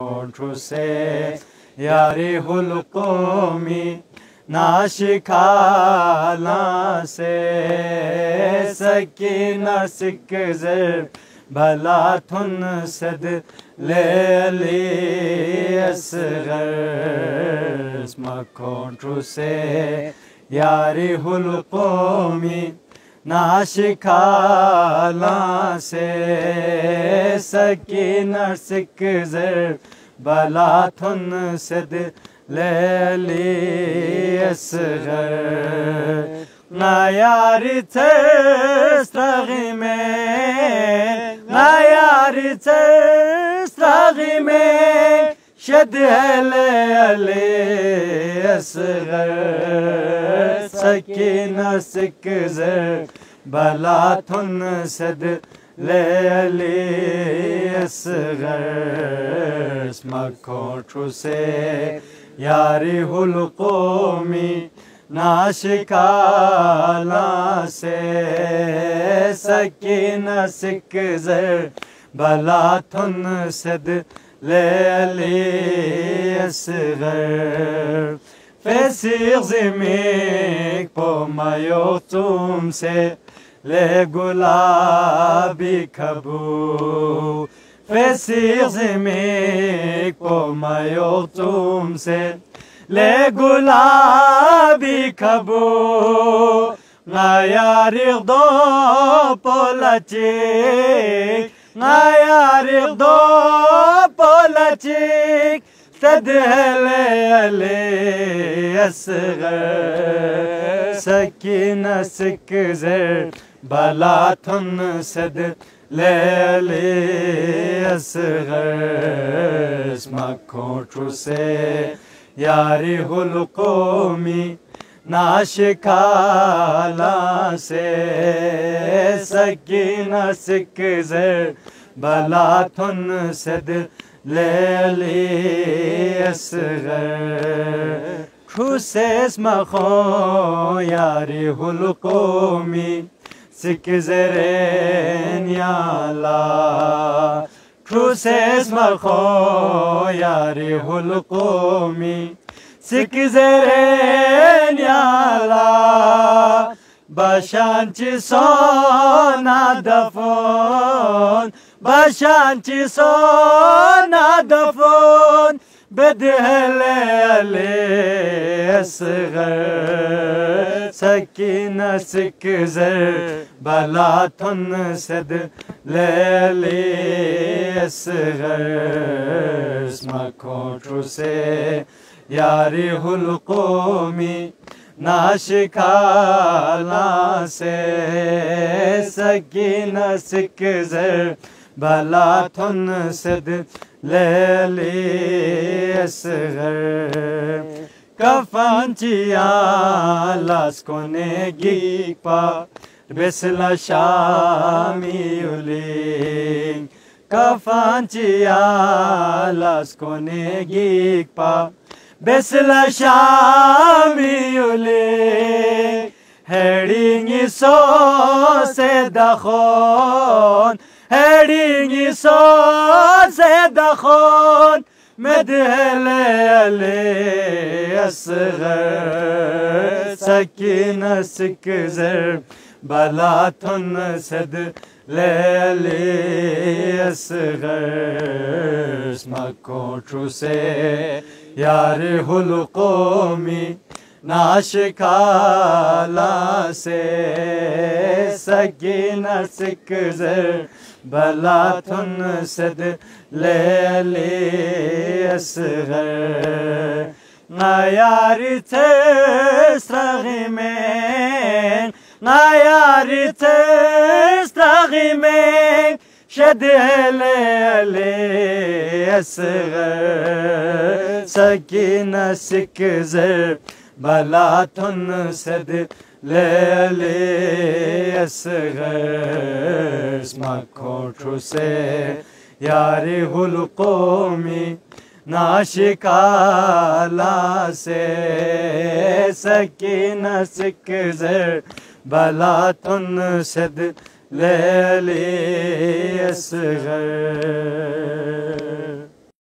होठों से यारी हुलकोमी नाशिकाला से सकीना सिकज़र भला थुन सद ले अली असगर मखोठों से यारी हुलकोमी नाशिकाला से सकीना सिकज़र भला थुन सद लेली असगर नायारी तस्तागी में शद लेली असगर सकीना सिकज़र भला थुन सद लेली असगर मखोठों से यारी हुलकोमी नाशिकाला से सकीना सिकज़र भला थुन सद लेली असगर फैसिर ज़िमीक पोमायो तुमसे ले गुलाबी खबू फैसिर ज़िमीक पोमायो तुमसे ले गुलाबी खबू नायारी दो पोलचिक तदहले अले असगर सकीना सिकज़र भला थुन सद लेली असगर मखोठों से यारी हुलकोमी नाशिकाला से सकीना सिकज़र भला थुन सद लेली असगर खुसेस मखो यारी हुलकोमी सिकज़रेन याला खुसेस मखो यारी हुलकोमी सिकज़रेन याला बशांची सोना दफन बदहले अले असगर सकीना सिकज़र भला थुन सद लेली असगर मखोठों से यारी हुलकोमी नाशिकाला से सकीना सिकज़र भला थुन सद लेली असगर कफांचिया लास्कोने गीपा बेसला शामी उलिंग कफांचिया लास्कोने गीपा बेसला शामी उलिंग हेडिंगी सो से दखोन मदहले अले असगर सकीना सिकज़र भला थुन सद लेली असगर मखोठों से यारी हुलकोमी नाशिकाला से सकीना सिकज़र भला थुन सद लेली असगर नायारी तस्तागी में शद लेली असगर सकीना सिकज़र भला थुन सद लेली असगर मखोठों से यारी हुलकोमी नाशिकाला से सकीना सिकज़र भला थुन सद लेली असगर।